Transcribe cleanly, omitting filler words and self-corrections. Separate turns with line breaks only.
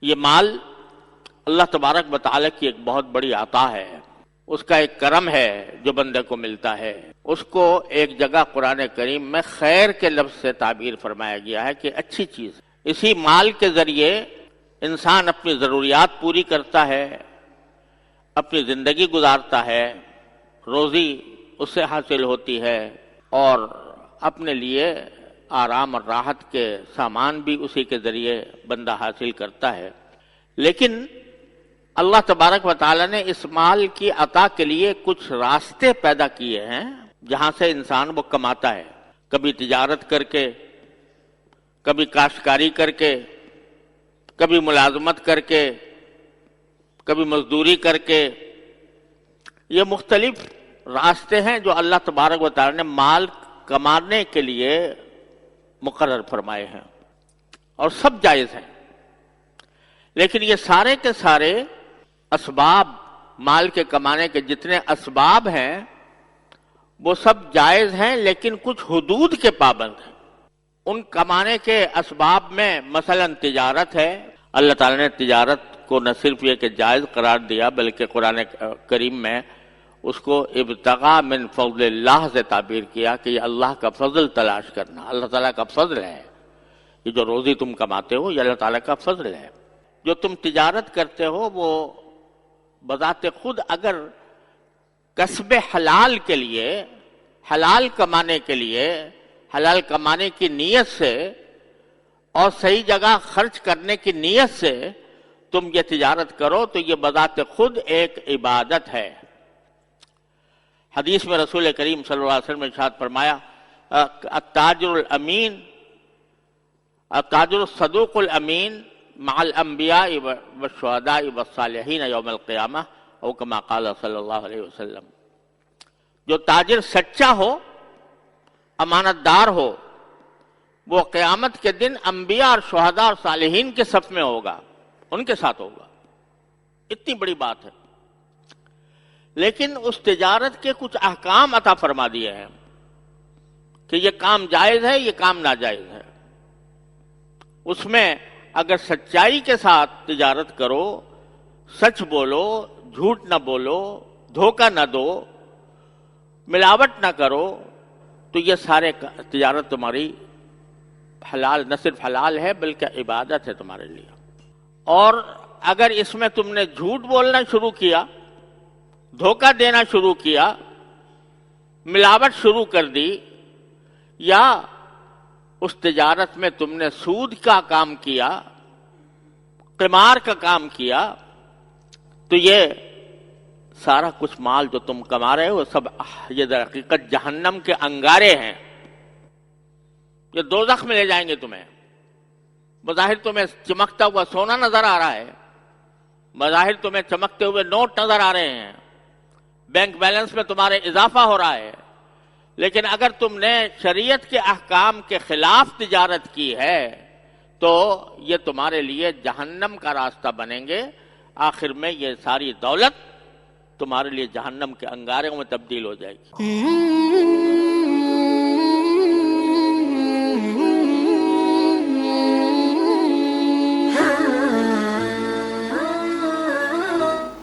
یہ مال اللہ تبارک و تعالیٰ کی ایک بہت بڑی عطا ہے، اس کا ایک کرم ہے جو بندے کو ملتا ہے۔ اس کو ایک جگہ قرآن کریم میں خیر کے لفظ سے تعبیر فرمایا گیا ہے کہ اچھی چیز۔ اسی مال کے ذریعے انسان اپنی ضروریات پوری کرتا ہے، اپنی زندگی گزارتا ہے، روزی اس سے حاصل ہوتی ہے، اور اپنے لیے آرام اور راحت کے سامان بھی اسی کے ذریعے بندہ حاصل کرتا ہے۔ لیکن اللہ تبارک و تعالیٰ نے اس مال کی عطا کے لیے کچھ راستے پیدا کیے ہیں جہاں سے انسان وہ کماتا ہے، کبھی تجارت کر کے، کبھی کاشتکاری کر کے، کبھی ملازمت کر کے، کبھی مزدوری کر کے۔ یہ مختلف راستے ہیں جو اللہ تبارک و تعالیٰ نے مال کمانے کے لیے مقرر فرمائے ہیں، اور سب جائز ہیں۔ لیکن یہ سارے کے سارے اسباب، مال کے کمانے کے جتنے اسباب ہیں وہ سب جائز ہیں، لیکن کچھ حدود کے پابند ہیں۔ ان کمانے کے اسباب میں مثلا تجارت ہے۔ اللہ تعالیٰ نے تجارت کو نہ صرف یہ کہ جائز قرار دیا بلکہ قرآن کریم میں اس کو ابتغاء من فضل اللہ سے تعبیر کیا کہ یہ اللہ کا فضل تلاش کرنا، اللہ تعالیٰ کا فضل ہے۔ یہ جو روزی تم کماتے ہو یہ اللہ تعالیٰ کا فضل ہے۔ جو تم تجارت کرتے ہو وہ بذات خود اگر کسب حلال کے لیے، حلال کمانے کے لیے، حلال کمانے کی نیت سے اور صحیح جگہ خرچ کرنے کی نیت سے تم یہ تجارت کرو تو یہ بذات خود ایک عبادت ہے۔ حدیث میں رسول کریم صلی اللہ علیہ وسلم نے ارشاد فرمایا التاجر الامین، التاجر الصدوق الامین مع الانبیاء والشہداء والصالحین یوم القیامہ، او کما قال صلی اللہ علیہ وسلم۔ جو تاجر سچا ہو، امانت دار ہو، وہ قیامت کے دن انبیاء اور شہداء اور صالحین کے صف میں ہوگا، ان کے ساتھ ہوگا۔ اتنی بڑی بات ہے۔ لیکن اس تجارت کے کچھ احکام عطا فرما دیے ہیں کہ یہ کام جائز ہے، یہ کام ناجائز ہے۔ اس میں اگر سچائی کے ساتھ تجارت کرو، سچ بولو، جھوٹ نہ بولو، دھوکہ نہ دو، ملاوٹ نہ کرو، تو یہ سارے تجارت تمہاری حلال، نہ صرف حلال ہے بلکہ عبادت ہے تمہارے لیے۔ اور اگر اس میں تم نے جھوٹ بولنا شروع کیا، دھوکہ دینا شروع کیا، ملاوٹ شروع کر دی، یا اس تجارت میں تم نے سود کا کام کیا، قمار کا کام کیا، تو یہ سارا کچھ مال جو تم کما رہے ہو سب یہ در حقیقت جہنم کے انگارے ہیں، یہ دوزخ میں لے جائیں گے تمہیں۔ بظاہر تمہیں چمکتا ہوا سونا نظر آ رہا ہے، بظاہر تمہیں چمکتے ہوئے نوٹ نظر آ رہے ہیں، بینک بیلنس میں تمہارے اضافہ ہو رہا ہے، لیکن اگر تم نے شریعت کے احکام کے خلاف تجارت کی ہے تو یہ تمہارے لیے جہنم کا راستہ بنیں گے۔ آخر میں یہ ساری دولت تمہارے لیے جہنم کے انگاروں میں تبدیل ہو جائے گی۔